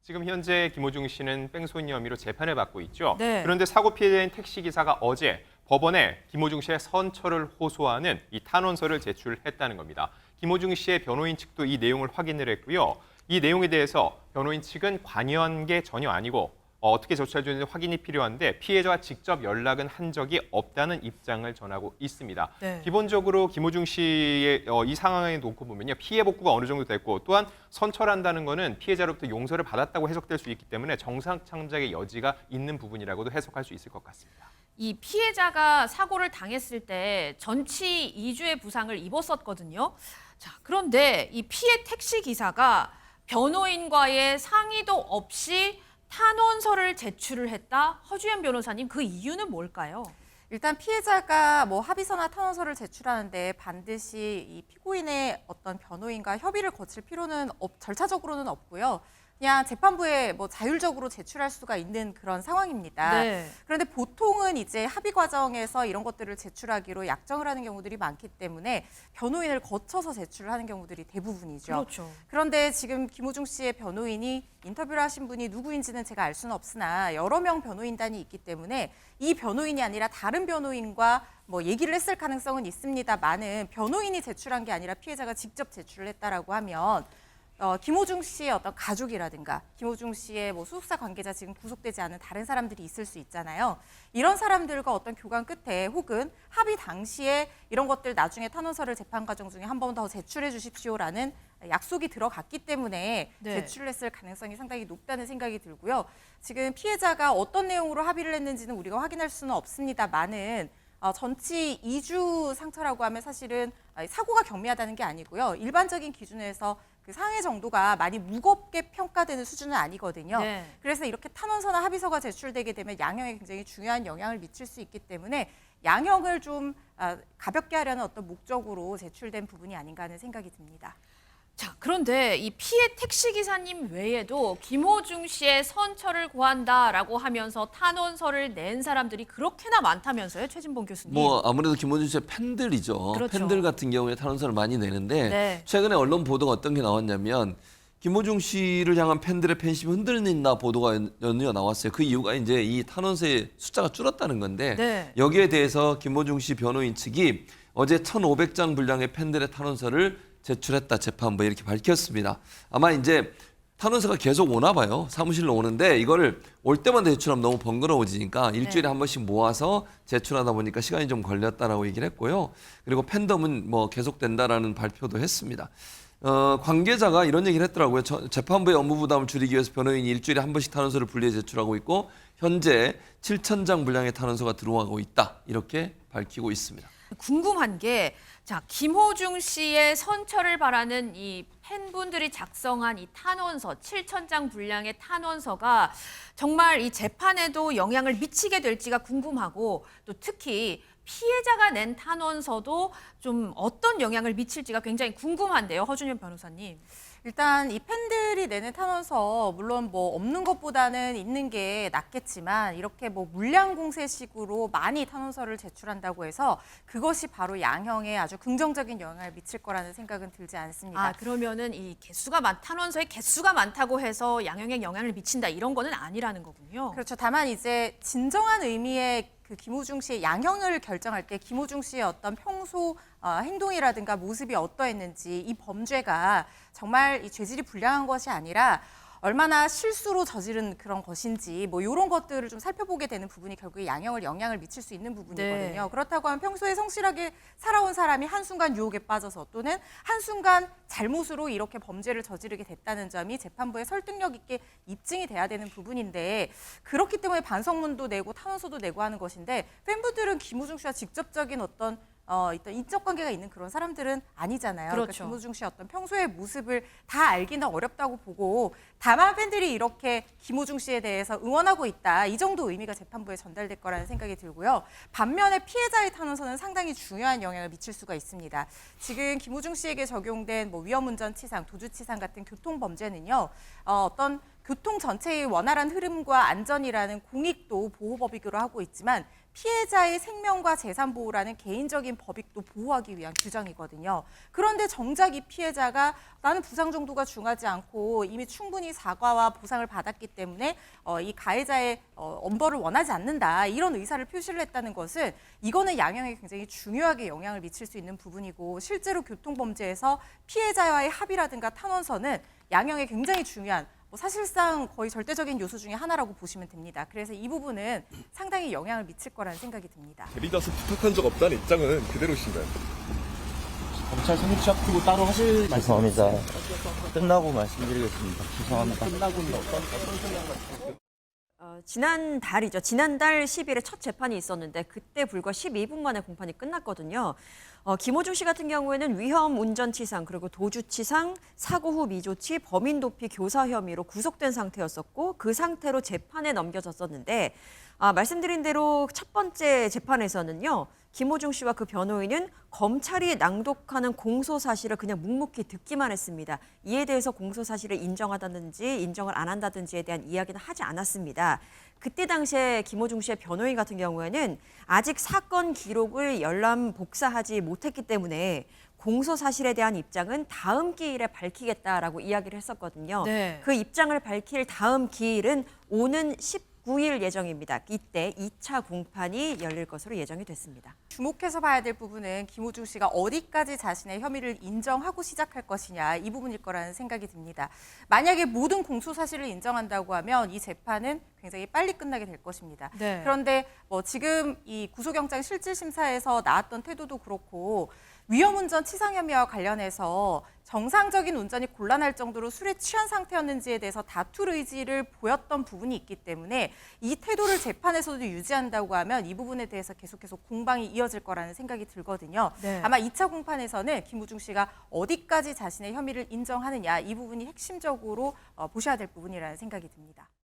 지금 현재 김호중 씨는 뺑소니 혐의로 재판을 받고 있죠. 네. 그런데 사고 피해자인 택시기사가 어제 법원에 김호중 씨의 선처를 호소하는 이 탄원서를 제출했다는 겁니다. 김호중 씨의 변호인 측도 이 내용을 확인을 했고요. 이 내용에 대해서 변호인 측은 관여한 게 전혀 아니고 어떻게 조치할 수 있는지 확인이 필요한데 피해자와 직접 연락은 한 적이 없다는 입장을 전하고 있습니다. 네. 기본적으로 김호중 씨의 이 상황에 놓고 보면요. 피해 복구가 어느 정도 됐고 또한 선처한다는 거는 피해자로부터 용서를 받았다고 해석될 수 있기 때문에 정상 창작의 여지가 있는 부분이라고도 해석할 수 있을 것 같습니다. 이 피해자가 사고를 당했을 때 전치 2주의 부상을 입었었거든요. 자, 그런데 이 피해 택시 기사가 변호인과의 상의도 없이 탄원서를 제출을 했다. 허주연 변호사님, 그 이유는 뭘까요? 일단 피해자가 뭐 합의서나 탄원서를 제출하는데 반드시 이 피고인의 어떤 변호인과 협의를 거칠 필요는 절차적으로는 없고요. 그냥 재판부에 뭐 자율적으로 제출할 수가 있는 그런 상황입니다. 네. 그런데 보통은 이제 합의 과정에서 이런 것들을 제출하기로 약정을 하는 경우들이 많기 때문에 변호인을 거쳐서 제출을 하는 경우들이 대부분이죠. 그렇죠. 그런데 지금 김호중 씨의 변호인이 인터뷰를 하신 분이 누구인지는 제가 알 수는 없으나 여러 명 변호인단이 있기 때문에 이 변호인이 아니라 다른 변호인과 뭐 얘기를 했을 가능성은 있습니다만은 변호인이 제출한 게 아니라 피해자가 직접 제출을 했다라고 하면 김호중 씨의 어떤 가족이라든가 김호중 씨의 뭐 소속사 관계자 지금 구속되지 않은 다른 사람들이 있을 수 있잖아요. 이런 사람들과 어떤 교감 끝에 혹은 합의 당시에 이런 것들 나중에 탄원서를 재판 과정 중에 한 번 더 제출해 주십시오라는 약속이 들어갔기 때문에 네. 제출을 했을 가능성이 상당히 높다는 생각이 들고요. 지금 피해자가 어떤 내용으로 합의를 했는지는 우리가 확인할 수는 없습니다만은 전치 2주 상처라고 하면 사실은 사고가 경미하다는 게 아니고요. 일반적인 기준에서 그 상해 정도가 많이 무겁게 평가되는 수준은 아니거든요. 네. 그래서 이렇게 탄원서나 합의서가 제출되게 되면 양형에 굉장히 중요한 영향을 미칠 수 있기 때문에 양형을 좀 가볍게 하려는 어떤 목적으로 제출된 부분이 아닌가 하는 생각이 듭니다. 자, 그런데 이 피해 택시 기사님 외에도 김호중 씨의 선처를 구한다라고 하면서 탄원서를 낸 사람들이 그렇게나 많다면서요, 최진봉 교수님? 뭐 아무래도 김호중 씨의 팬들이죠. 그렇죠. 팬들 같은 경우에 탄원서를 많이 내는데 네. 최근에 언론 보도가 어떤 게 나왔냐면 김호중 씨를 향한 팬들의 팬심이 흔들린다 보도가 연이어 나왔어요. 그 이유가 이제 이 탄원서의 숫자가 줄었다는 건데 네. 여기에 대해서 김호중 씨 변호인 측이 어제 1,500장 분량의 팬들의 탄원서를 제출했다 재판부에 이렇게 밝혔습니다. 아마 이제 탄원서가 계속 오나 봐요. 사무실로 오는데 이거를 올 때마다 제출하면 너무 번거로워지니까 일주일에 네. 한 번씩 모아서 제출하다 보니까 시간이 좀 걸렸다라고 얘기를 했고요. 그리고 팬덤은 뭐 계속된다라는 발표도 했습니다. 관계자가 이런 얘기를 했더라고요. 재판부의 업무 부담을 줄이기 위해서 변호인이 일주일에 한 번씩 탄원서를 분리해 제출하고 있고 현재 7,000장 분량의 탄원서가 들어가고 있다. 이렇게 밝히고 있습니다. 궁금한 게, 자, 김호중 씨의 선처를 바라는 이 팬분들이 작성한 이 탄원서, 7,000장 분량의 탄원서가 정말 이 재판에도 영향을 미치게 될지가 궁금하고, 또 특히 피해자가 낸 탄원서도 좀 어떤 영향을 미칠지가 굉장히 궁금한데요, 허준현 변호사님. 일단 이 팬들이 내는 탄원서 물론 뭐 없는 것보다는 있는 게 낫겠지만 이렇게 뭐 물량 공세식으로 많이 탄원서를 제출한다고 해서 그것이 바로 양형에 아주 긍정적인 영향을 미칠 거라는 생각은 들지 않습니다. 아, 그러면은 이 탄원서의 개수가 많다고 해서 양형에 영향을 미친다 이런 거는 아니라는 거군요. 그렇죠. 다만 이제 진정한 의미의 그 김호중 씨의 양형을 결정할 때 김호중 씨의 어떤 평소 행동이라든가 모습이 어떠했는지 이 범죄가 정말 이 죄질이 불량한 것이 아니라 얼마나 실수로 저지른 그런 것인지 뭐 이런 것들을 좀 살펴보게 되는 부분이 결국에 양형을 영향을 미칠 수 있는 부분이거든요. 네. 그렇다고 하면 평소에 성실하게 살아온 사람이 한순간 유혹에 빠져서 또는 한순간 잘못으로 이렇게 범죄를 저지르게 됐다는 점이 재판부에 설득력 있게 입증이 돼야 되는 부분인데 그렇기 때문에 반성문도 내고 탄원서도 내고 하는 것인데 팬분들은 김호중 씨와 직접적인 어떤 인적 관계가 있는 그런 사람들은 아니잖아요. 그렇죠. 그러니까 김호중 씨의 어떤 평소의 모습을 다 알기는 어렵다고 보고 다만 팬들이 이렇게 김호중 씨에 대해서 응원하고 있다. 이 정도 의미가 재판부에 전달될 거라는 생각이 들고요. 반면에 피해자의 탄원서는 상당히 중요한 영향을 미칠 수가 있습니다. 지금 김호중 씨에게 적용된 뭐 위험운전치상, 도주치상 같은 교통범죄는요. 어떤 교통 전체의 원활한 흐름과 안전이라는 공익도 보호법이기로 하고 있지만 피해자의 생명과 재산 보호라는 개인적인 법익도 보호하기 위한 규정이거든요. 그런데 정작 이 피해자가 나는 부상 정도가 중하지 않고 이미 충분히 사과와 보상을 받았기 때문에 이 가해자의 엄벌을 원하지 않는다. 이런 의사를 표시를 했다는 것은 이거는 양형에 굉장히 중요하게 영향을 미칠 수 있는 부분이고 실제로 교통범죄에서 피해자와의 합의라든가 탄원서는 양형에 굉장히 중요한 사실상 거의 절대적인 요소 중에 하나라고 보시면 됩니다. 그래서 이 부분은 상당히 영향을 미칠 거라는 생각이 듭니다. 대리자서 부탁한 적 없다는 입장은 그대로신가요? 검찰 성립 앞두고 따로 하실 말씀입니다. 끝나고 말씀드리겠습니다. 죄송합니다. 지난달 10일에 첫 재판이 있었는데 그때 불과 12분 만에 공판이 끝났거든요. 김호중 씨 같은 경우에는 위험 운전치상 그리고 도주치상, 사고 후 미조치, 범인 도피 교사 혐의로 구속된 상태였었고 그 상태로 재판에 넘겨졌었는데 말씀드린 대로 첫 번째 재판에서는요. 김호중 씨와 그 변호인은 검찰이 낭독하는 공소 사실을 그냥 묵묵히 듣기만 했습니다. 이에 대해서 공소 사실을 인정하다든지 인정을 안 한다든지에 대한 이야기는 하지 않았습니다. 그때 당시에 김호중 씨의 변호인 같은 경우에는 아직 사건 기록을 열람 복사하지 못했기 때문에 공소 사실에 대한 입장은 다음 기일에 밝히겠다라고 이야기를 했었거든요. 네. 그 입장을 밝힐 다음 기일은 오는 19일 예정입니다. 이때 2차 공판이 열릴 것으로 예정이 됐습니다. 주목해서 봐야 될 부분은 김호중 씨가 어디까지 자신의 혐의를 인정하고 시작할 것이냐 이 부분일 거라는 생각이 듭니다. 만약에 모든 공소 사실을 인정한다고 하면 이 재판은 굉장히 빨리 끝나게 될 것입니다. 네. 그런데 지금 이 구속영장 실질심사에서 나왔던 태도도 그렇고 위험운전 치상 혐의와 관련해서 정상적인 운전이 곤란할 정도로 술에 취한 상태였는지에 대해서 다툴 의지를 보였던 부분이 있기 때문에 이 태도를 재판에서도 유지한다고 하면 이 부분에 대해서 계속해서 공방이 이어질 거라는 생각이 들거든요. 네. 아마 2차 공판에서는 김호중 씨가 어디까지 자신의 혐의를 인정하느냐 이 부분이 핵심적으로 보셔야 될 부분이라는 생각이 듭니다.